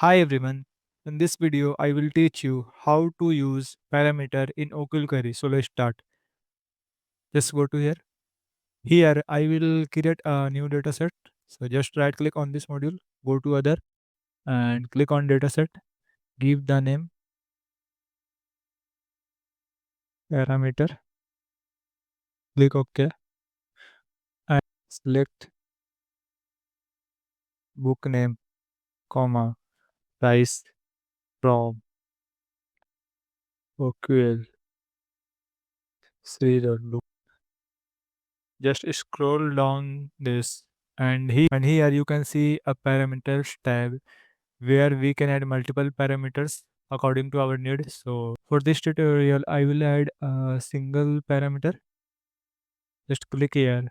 Hi everyone. In this video, I will teach you how to use parameter in OQL query. So let's start. Just go to here. Here, I will create a new dataset. So just right click on this module, go to other and click on dataset. Give the name parameter. Click OK and select book name, comma, price from OQL Series. Just scroll down this and here you can see a parameters tab where we can add multiple parameters according to our need. So for this tutorial, I will add a single parameter. Just click here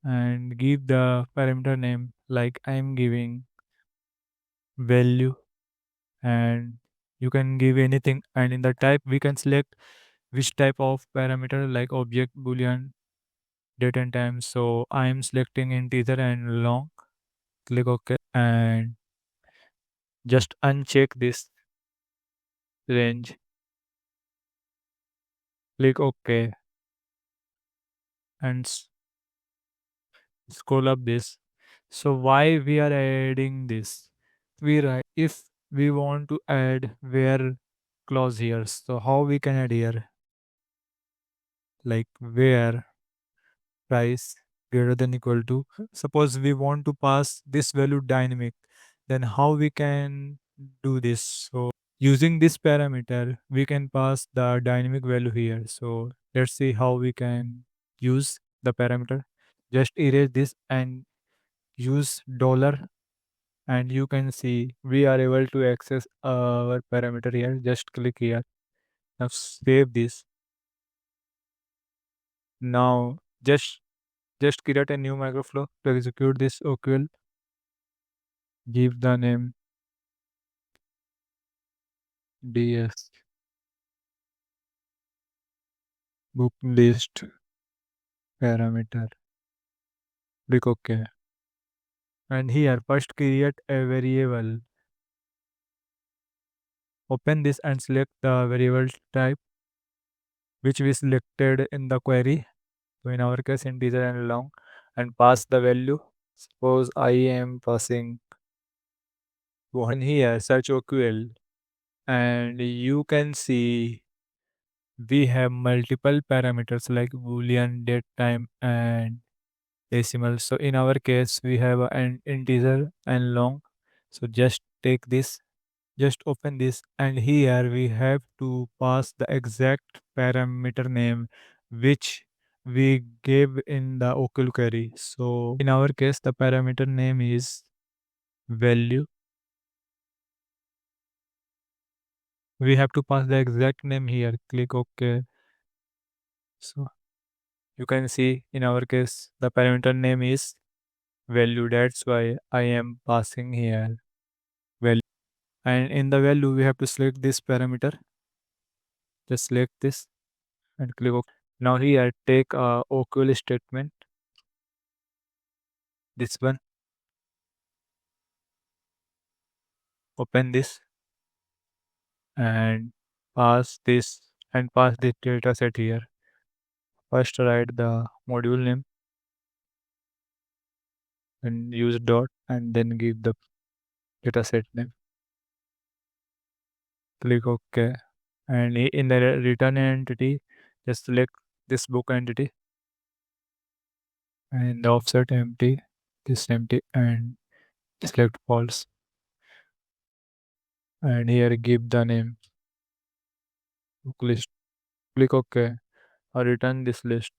and give the parameter name like I am giving value, and you can give anything, and in the type we can select which type of parameter like object, boolean, date and time. So I am selecting integer and long. Click OK and just uncheck this range. Click OK and scroll up this. So why we are adding this? We write if we want to add where clause here. So how we can add here? Like where price greater than equal to. Suppose we want to pass this value dynamic, then how we can do this? So using this parameter, we can pass the dynamic value here. So let's see how we can use the parameter. Just erase this and use dollar, and you can see we are able to access our parameter here. Just click here. Now save this. Now just create a new microflow to execute this OQL. Give the name ds book list parameter. Click OK. And here first create a variable. Open this and select the variable type which we selected in the query. So in our case integer and long, and pass the value. Suppose I am passing 200. Here search OQL and you can see we have multiple parameters like boolean, date, time and decimal. So in our case we have an integer and long. So just take this, just open this, and here we have to pass the exact parameter name which we gave in the OQL query. So in our case the parameter name is value. We have to pass the exact name here. Click OK. So you can see in our case the parameter name is value. That's why I am passing here value. And in the value we have to select this parameter. Just select this and click OK. Now here take a OQL statement. This one. Open this and pass this data set here. First write the module name and use dot and then give the data set name. Click OK. And in the return entity, just select this book entity and the offset empty, this empty, and select false. And here give the name book list. Click OK or return this list.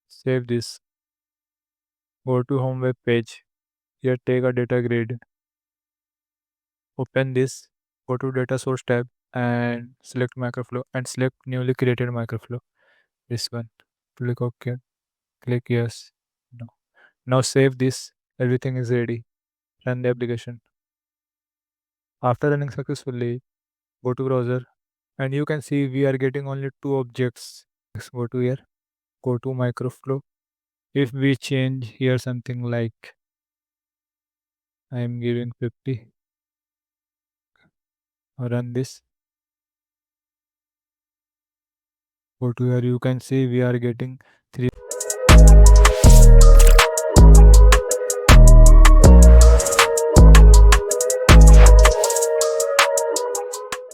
Save this. Go to home web page. Here take a data grid. Open this. Go to data source tab and select microflow and select newly created microflow. This one. Click OK. Click yes. No. Now save this. Everything is ready. Run the application. After running successfully, go to browser and you can see we are getting only two objects. Let's go to here. Go to microflow. If we change here something like I am giving 50 run this. Go to here, you can see we are getting 3.